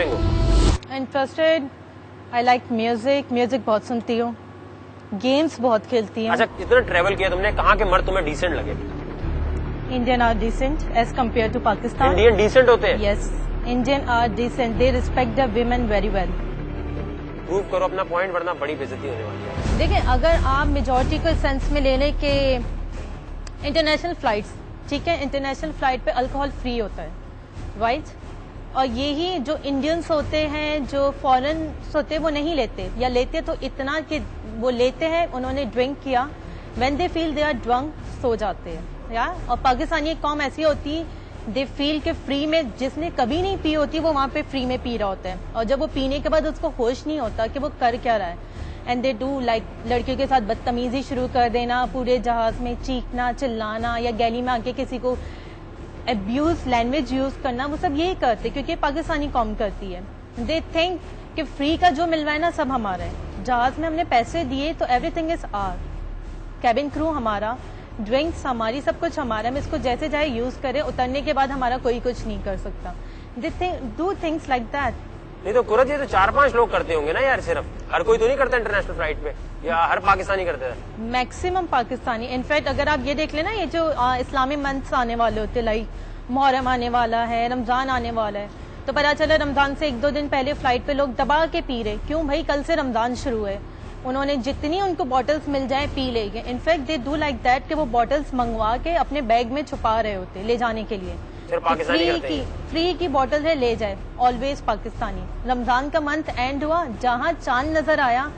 Interested, I like music, music बहुत सुनती हूँ, गेम्स बहुत खेलती हूँ. अच्छा, कितना ट्रेवल किया तुमने, कहाँ के मर्द तुम्हें डिसेंट लगे? Indian are decent as compare to Pakistan. Indian decent होते हैं? Yes, Indian are decent, they respect the women very well. Prove करो अपना पॉइंट, वरना बड़ी बेइज्जती होने वाली है. देखिए, अगर आप मेजॉरिटी को सेंस में लेने के इंटरनेशनल फ्लाइट्स, ठीक है, इंटरनेशनल फ्लाइट पे अल्कोहल फ्री होता है, राइट? और यही जो इंडियंस होते हैं, जो फॉरेन्स होते हैं, वो नहीं लेते, या लेते तो इतना कि वो लेते हैं, उन्होंने ड्रिंक किया, when they feel they are drunk, सो जाते हैं. या और पाकिस्तानी एक कौम ऐसी होती, दे फील के फ्री में, जिसने कभी नहीं पी होती वो वहाँ पे फ्री में पी रहा होता है, और जब वो पीने के बाद उसको होश नहीं होता कि वो कर क्या रहा है. एंड दे डू लाइक लड़कियों के साथ बदतमीजी शुरू कर देना, पूरे जहाज में चीखना, चिल्लाना, या गैली में आके किसी को अब्यूज लैंग्वेज यूज करना, वो सब यही करते क्योंकि पाकिस्तानी कौम करती है. दे थिंक कि फ्री का जो मिल रहा है ना, सब हमारा है. जहाज में हमने पैसे दिए तो एवरीथिंग इज आर, कैबिन क्रू हमारा, ड्रिंक्स हमारी, सब कुछ हमारा, हम इसको जैसे चाहे यूज करें, उतरने के बाद हमारा कोई कुछ नहीं कर सकता. They do things like that. नहीं तो कुरत, ये तो 4-5 लोग करते होंगे ना यार, सिर्फ हर कोई तो नहीं करता इंटरनेशनल फ्लाइट पे, या हर पाकिस्तानी करते हैं? मैक्सिमम पाकिस्तानी. इनफैक्ट अगर आप ये देख लेना, ये जो इस्लामी मंथ्स आने वाले होते, लाइक मुहर्रम आने वाला है, रमजान आने वाला है, तो पता चला रमजान से 1-2 दिन पहले फ्लाइट पे लोग दबा के पी रहे. क्यों भाई, कल से रमजान शुरू है, उन्होंने जितनी उनको बॉटल्स मिल जाए पी लेंगे. In fact they do like that कि वो बॉटल्स मंगवा के अपने बैग में छुपा रहे होते ले जाने के लिए. फ्री की बॉटल है, ले जाए. ऑलवेज पाकिस्तानी. रमजान का मंथ एंड हुआ, जहाँ चांद नजर आया,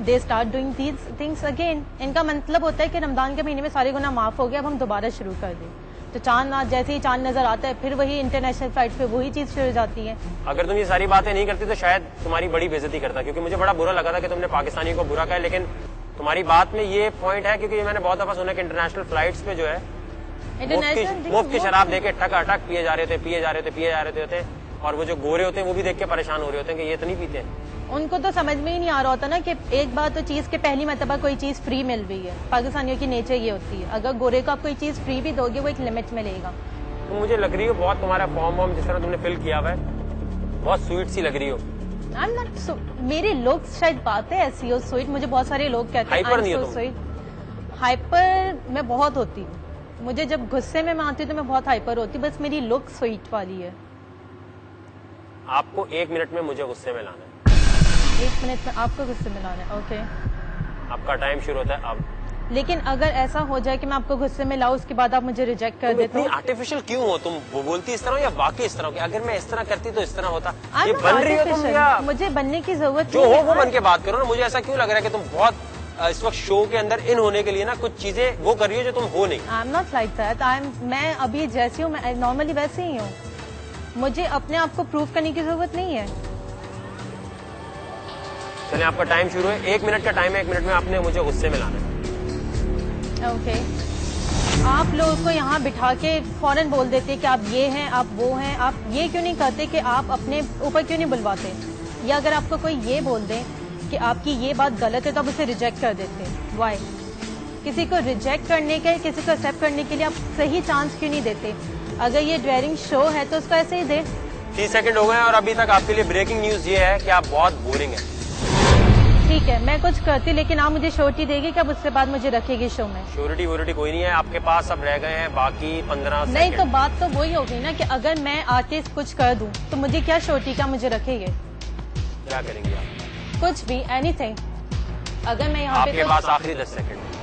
they start doing these things again. इनका मतलब होता है कि रमजान के महीने में सारे गुनाह माफ हो गया, अब हम दोबारा शुरू कर दें. तो चांद, जैसे ही चांद नजर आता है, फिर वही इंटरनेशनल फ्लाइट पे वही चीज शुरू हो जाती है. अगर तुम ये सारी बातें नहीं करती तो शायद तुम्हारी बड़ी बेइज्जती करता, क्योंकि मुझे बड़ा बुरा लगा था कि तुमने पाकिस्तानी को बुरा कहा. लेकिन तुम्हारी बात में ये पॉइंट है, क्योंकि मैंने बहुत दफा सुना कि इंटरनेशनल फ्लाइट्स पे जो है मुफ्त की शराब देके ठक पिए जा रहे होते, और वो जो गोरे होते हैं वो भी देख के परेशान हो रहे होते हैं कि ये तो नहीं पीते. उनको तो समझ में ही नहीं आ रहा होता ना कि एक बार तो चीज के पहली मरतबा कोई चीज फ्री मिल रही है. पाकिस्तानियों की नेचर ये होती है, अगर गोरे को आप कोई चीज फ्री भी दोगे, वो एक लिमिट में लेगा. तो मुझे लग रही हो बहुत, तुम्हारा फॉर्म वॉर्म जिस तरह तुमने फिल किया हुआ है, बहुत स्वीट सी लग रही हो. आई एम नॉट, मेरी लुक्स शायद बात है ऐसी हो स्वीट. मुझे बहुत सारे लोग कहते हैं I am so sweet. Hyper मैं बहुत होती हूँ, मुझे जब गुस्से में मैं आती हूँ तो मैं बहुत हाइपर होती हूँ, बस मेरी लुक स्वीट वाली है. आपको 1 मिनट में मुझे गुस्से में लाना है. 1 मिनट में आपको गुस्से में लाना है? ओके, आपका टाइम शुरू होता है अब. लेकिन अगर ऐसा हो जाए कि मैं आपको गुस्से में लाऊं, उसके बाद आप मुझे रिजेक्ट कर देते हो. आर्टिफिशियल क्यों हो तुम? वो बोलती इस तरह या बाकी इस तरह की? अगर मैं इस तरह करती तो इस तरह होता. ये बन रही हो तुम, या मुझे बनने की जरूरत जो हो वो बन के बात करो ना. मुझे ऐसा क्यों लग रहा है कि तुम बहुत इस वक्त शो के अंदर इन होने के लिए ना कुछ चीजें वो कर रही हो जो तुम हो नहीं. I am not like that. मैं अभी जैसी हूँ, मैं नॉर्मली वैसे ही हूँ. मुझे अपने आप को प्रूव करने की जरूरत नहीं है. चलिए, आपका टाइम शुरू है. 1 मिनट का टाइम है. 1 मिनट में आपने मुझे गुस्से में लाना है. ओके. आप लोगों को यहाँ बिठा के फौरन बोल देते कि आप ये हैं, आप वो हैं. आप ये क्यों नहीं करते कि आप अपने ऊपर क्यों नहीं बुलवाते? या अगर आपको कोई ये बोल दे कि आपकी ये बात गलत है, तो आप उसे रिजेक्ट कर देते. वाई? किसी को रिजेक्ट करने के, किसी को एक्सेप्ट करने के लिए आप सही चांस क्यों नहीं देते? अगर ये डेयरिंग शो है तो उसको ऐसे ही दे. 30 सेकंड हो गए और अभी तक आपके लिए ब्रेकिंग न्यूज ये है कि आप बहुत बोरिंग है. ठीक है, मैं कुछ करती, लेकिन आप मुझे श्योरिटी देगी कि अब उसके बाद मुझे रखेगी शो में? श्योरिटी वोरिटी कोई नहीं है आपके पास. अब रह गए हैं बाकी 15 नहीं, तो बात तो वही होगी ना कि अगर मैं आके कुछ कर दूं तो मुझे क्या श्योरिटी, क्या मुझे रखेंगे? क्या करेंगे आप? कुछ भी, एनीथिंग. अगर मैं यहाँ पे आपके पास आखिरी 10 सेकंड.